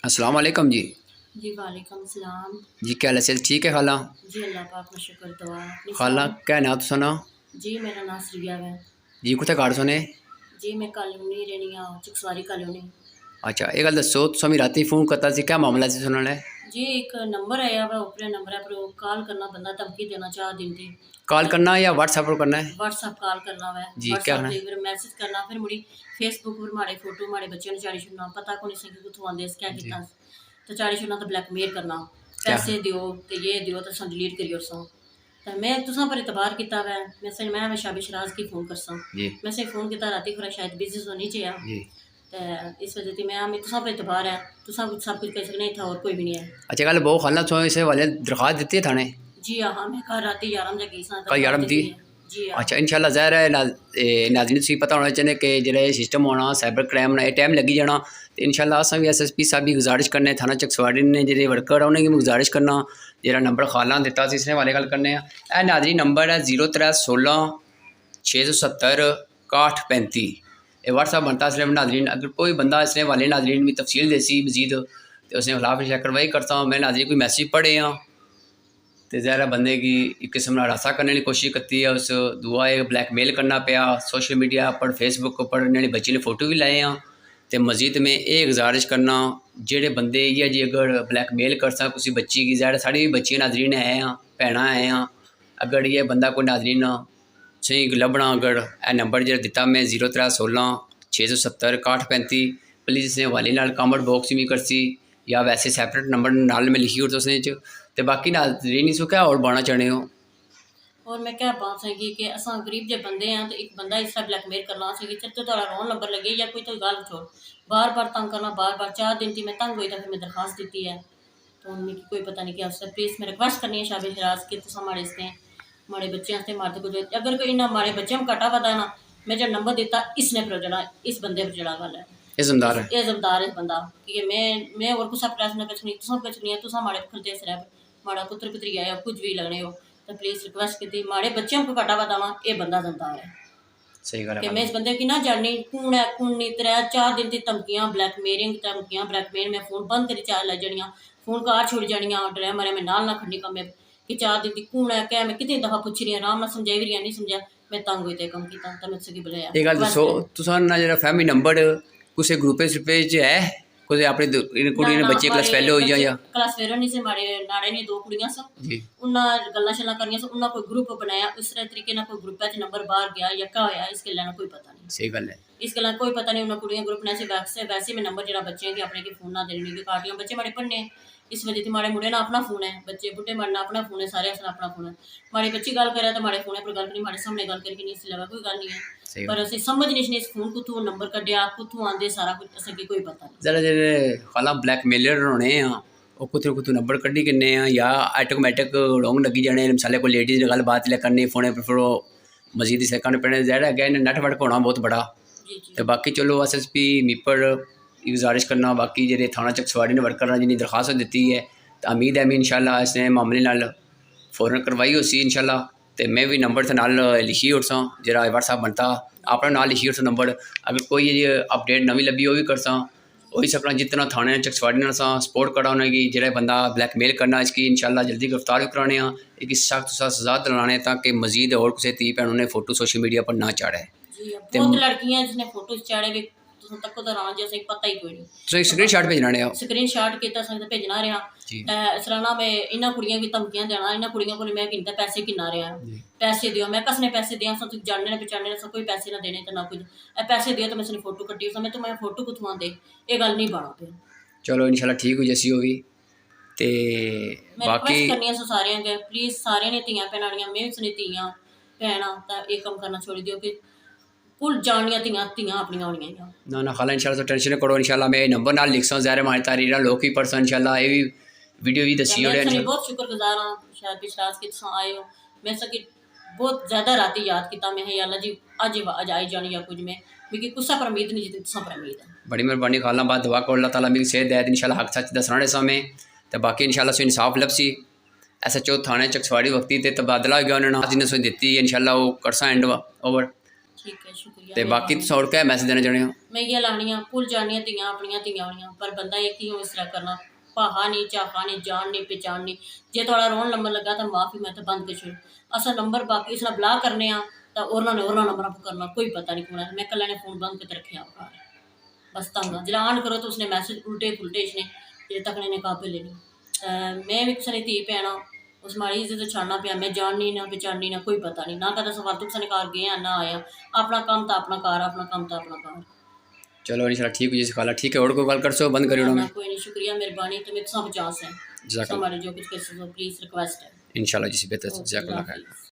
अस्सलाम वालेकुम जी। जी वालेकुम सलाम। जी क्या हाल है? सेहत ठीक है खाला? जी अल्लाह पाक का शुक्र दुआ अपनी खाला सुनाओ। क्या नाम तुसा ना? जी मेरा नाम श्रिया है। जी कुत्थे घर सुने? जी मैं कॉलोनी रहनी हाँ चकसवारी कॉलोनी। अच्छा ये गल दसो तुसा मी राती फ़ोन करता सी, क्या मामला सी सुनने वाला? जी एक नंबर आया हुआ ऊपर नंबर है पर वो कॉल करना बंदा धमकी देना चाह दिन थी। कॉल करना या व्हाट्सएप पर करना है? व्हाट्सअप कॉल करना हुआ जी क्या व्हाट्सअप करना ते है? फिर मैसेज करना फिर मुड़ी फेसबुक पर माड़े फोटो माड़े बच्चों ने चाड़ी छुड़ना पता को नहीं सी कि कुत्थों आंदे क्या जी किता तो चाड़ी छुड़ना तो ब्लैकमेल करना क्या? पैसे दियो ते ये दियो तो डिलीट करियो सो। तो मैं तुसां पर इतबार किया वै मैं शाबी शराज की फ़ोन करसा जी मैं से फ़ोन किया राती थोड़ा शायद बिजी होनी चाहिए जी। तो इस वजह से मैं तुसां पर इतबार है तुसां सब कुछ कर सकने था और कोई भी नहीं है। अच्छा गल बहुत खाला तुसा इस वाले दरखास्त दी है थाने? जी हाँ मैं कल राती 11 बजे गई सा कल दरखास्त यारम दी? दी है। जी हाँ। अच्छा इंशाल्लाह ज़ाहिर है नाज़रीन तुसीं पता होना चाहिए कि जेह्ड़ा सिस्टम होना साइबर क्राइम ना टाइम लगी जाना तो इंशाल्लाह असां भी SSP साहब की गुजारिश करने थाना चकसवाड़ी ने जेह्ड़े वर्कर उन्हें भी गुजारिश करना जेह्ड़ा नंबर खाला ने दित्ता इसने वाले गल करने ए नाज़रीन नंबर है 0316 670 6135। ये व्हाट्सअप बनता है इसलिए नाज़रीन अगर कोई बंदा इसने वाले नाज़रीन भी तफसील देसी मजीद तो उसने खिलाफ कार्रवाई करता हूँ मैं नाज़रीन कोई मैसेज पढ़े हाँ तो ज़ाहिर बंदे की एक किस्म का हरासा करने की कोशिश करती है उस दुआ ब्लैकमेल करना पाया सोशल मीडिया पर फेसबुक पर इन्होंने बच्चे ने फोटो भी लाए हैं तो मजीद में ये गुजारिश करना जेह्ड़े बंदे इ'यै जी अगर ब्लैकमेल कर सा किसी बच्ची की ज़ाहिर साढ़ी भी बच्चियां नाज़रीन है हाँ भैनां है हाँ अगर ये बंदा कोई नाज़रीन सही लभना अगर यह नंबर जो दिता मैं 0316 670 6135 प्लीज़ इसने वाले नाल कमेंट बॉक्स में करसी या वैसे सैपरेट नंबर नाल में लिखी और उसने तो बाकी नाज़रीन इसको क्या और बढ़ना चाहने हो? और मैं क्या बात सही कि असा गरीब जे बंदे हैं तो एक बंदा इस तरह ब्लैकमेल करना सही चल तो रोल नंबर लगे या कोई तो गल छोड़ बार बार तंग करना बार बार 4 दिन थी मैं तंग हुई तो फिर मैं दरखास्त दी है तो उनकी कोई पता नहीं क्या उससे प्लीज़ मैं रिक्वेस्ट करनी है शाबी शराज कि तुम हमारे इससे हमारे बच्चे हंसते मारते कुछ अगर कोई इन्ना हमारे बच्चे में कटा पता ना मैं जो नंबर दिता इसने पर जड़ा इस बंदे पर जड़ा गल है ये ज़िम्मेदार है ये जमदार है बंदा कि मैं और कुछ प्रैस ना कछ नहीं तुम कछ नहीं है तुम हमारे खुलते सिर माड़ा पुत्र पुत्री आया कुछ भी लगने हो तो प्लीज़ रिक्वेस्ट की माड़े बच्चों को घाटा बतावा ये बंदा जमदार है सही गल कि है मैं इस बंदे की ना जाननी कौन है कौन नहीं 3-4 दिन की धमकियां ब्लैकमेल मैं फोन बंद करी चार लै जानियां फोन घर छोड़ जानियां डरै मरे मैं नाल ना खड़नी कम्मे कि 4 दिन की कौन है क्या मैं कितनी दफ़ा पूछ रही आराम ना समझाई भी रही नहीं समझा मैं तंग हुई कम किया तो मैं उसकी बुलाया ये गल दसो रिक्वेस्ट करी तुसा ना जेह्ड़ा फैमिली नंबर कुसै ग्रुपे श्रुपे च है कुसै अपने ना कुड़ी ने ना बच्चे क्लास माड़े फेल होई बच्चे या क्लास फेयर नहीं से माड़े नाड़े ने 2 कुड़ियां सन जी उन्हें गल्लां शल्लां करियां सन उन्हें कोई ग्रुप बनाया उस तरीके ना कोई ग्रुप च नंबर बाहर गया या क्या होया इस गल्ला कोई पता नहीं सही गल है इस गल्ला कोई पता नहीं उन्हें कुड़ियां ग्रुप ने वैसे में नंबर जो बच्चे के अपने के फोन ना देने के कार्टियां बच्चे माड़े पढ़ने इस वजह से माड़े मुड़े ना अपना फोन है बच्चे बुढ़े माड़े अपना फोन है सारे अपना फोन है माड़ी बच्ची गल करे तो माड़े फोन पर गल करी माड़े सामने गल करके नहीं इस लगा कोई गल नहीं है सही पर गल असं समझ नहीं इस फोन कुत्थों नंबर कड्ढिया कुत्थों आंदे सारा कुछ असें कोई पता नहीं। जेह्ड़े जेह्ड़े खाला ब्लैकमेलर होने ओह् कुत्थों कुत्थों नंबर कड्ढी किन्ने या आटोमैटिक रोंग लगी जाने मिसाले कोई लेडीज ने गल्ल बात करनी फोने पर फिर ओह् मजीद इसे करने पैने जेह्ड़ा अग्गें नेटवर्क होना बहुत बड़ा जी जी तो बाकी चलो SSP मीपर गुजारिश करना बाकी जेह्ड़े थाना चकसवाड़ी ने वर्कर जिन्नी दरखास्त दी है तो उम्मीद है मैं इंशाल्लाह इसने मामले नाल फौरन करवाई होसी इंशाल्लाह तो मैं भी नंबर ते नाल लिखी ओड़सां जेह्ड़ा व्हाट्सएप बनता अपना नाल लिखी ओड़सां नंबर अगर कोई अपडेट नवी लब्भी ओह् भी करसां होई सकना जितना थाने चकसवाड़ी ने असां सपोर्ट करा उनेंगी जेह्ड़ा बंदा ब्लैकमेल करना इसकी इंशाल्लाह जल्दी गिरफ्तार भी कराने इसकी सख्त सज़ा दिलाने ताकि मजीद और किसी धी भैन ने फोटो सोशल मीडिया पर ना चाढ़े जी ते बहुत लड़कियां जिसने फोटो चाड़े भी तुम तक तो रां जैसे पता ही कोई नहीं तुसें स्क्रीनशॉट भेजना ने स्क्रीन शॉट किया संग भेजना रहा जी सराना मैं इन्होंने कुड़ियां की धमकियां देना इन्होंने कुड़ियों को मैं गिनता पैसे किन्ना रहा जी पैसे दियो मैं कसने पैसे दिया सब तुम जानने पहचानने सब कोई पैसे ना देने तो ना कुछ पैसे दियो तो मैं उसने फोटो कट्टी मैं तो मैं फोटो कुत्थों आते ये गल नहीं बना पे चलो इंशाल्लाह ठीक हो जैसी होगी ते मैं बाकी रिक्वेस्ट करनी है सारे अगे प्लीज़ सारे ने धियां भैनां मैं उसने धियां भैनां तो ये कम करना छोड़ी दियो कि कुल जानियां धियां धियां अपनियां होनियां ना ना खाला इंशाल्लाह तो टेंशन करो इंशाल्लाह मैं नंबर नाल लिख ज़ाहिर हमारी तारीरा लोग ही परसन इंशाल्लाह ये भी वीडियो भी दसी मैं ओड़े तुसें बहुत शुक्रगुजार हाँ शायद विश्वास कि तुम आए हो मैं सकी बहुत ज़्यादा राती याद किया मैं अल्लाह जी अज आई जानी या कुछ में मिगी कुसा पर उम्मीद नहीं जितनी तुसा पर उम्मीद है बड़ी मेहरबानी खाला बाद दुआ करो अल्लाह ताला मिगी सेहत दे इंशाल्लाह हक सच दसना सामने तो बाकी इंशाल्लाह सो इंसाफ लभसी SHO थाने चकसवाड़ी वक्ती ते तबादला हो गया उन्होंने जिन्हें सो दी इंशाल्लाह वो करसा एंड ओवर ठीक है शुक्रिया ਤੇ ਬਾਕੀ ਤੁਸੀਂ ਹੋਰ ਕਿਆ ਮੈਸੇਜ ਦੇਣਾ ਚਾਹੁੰਦੇ ਹੋ? मैं ये लानियाँ भुल जानियाँ धियाँ अपनियाँ धियाँ होनियाँ पर बंदा ये क्यों इस तरह करना पाहा नहीं चाहा नहीं जान नहीं पहचान नहीं जे थोड़ा रोन नंबर लगा तो माफ़ी मैं तो बंद कर छोड़ असा नंबर बाकी इसना बला करने तो उन्होंने नंबर आप करना कोई पता नहीं कौन है मैं कल ने फोन बंद करके रखे घर बस तंग जरा ऑन करो तो उसने मैसेज उल्टे फुलटे इसने जे तकने ने काबिल नहीं मैं भी किसी धी भैन उस माड़ी इज्जत छाड़ना पिया मैं जाननी ना पहचानी ना कोई पता नहीं ना कदा सवाल तुम घर गए ना आया अपना काम तो अपना कार अपना काम तो अपना कार चलो इंशाल्लाह ठीक हुई खाला ठीक है और कोई कॉल कर सो बंद करी ना मैं कोई नहीं शुक्रिया मेहरबानी तुम इतना 50 है जज़ाकल्लाह हमारे जो कुछ कर सको प्लीज़ रिक्वेस्ट है इंशाल्लाह जिस बेहतर ओके, जज़ाकल्लाह अल्लाह खैर। हाफिज़।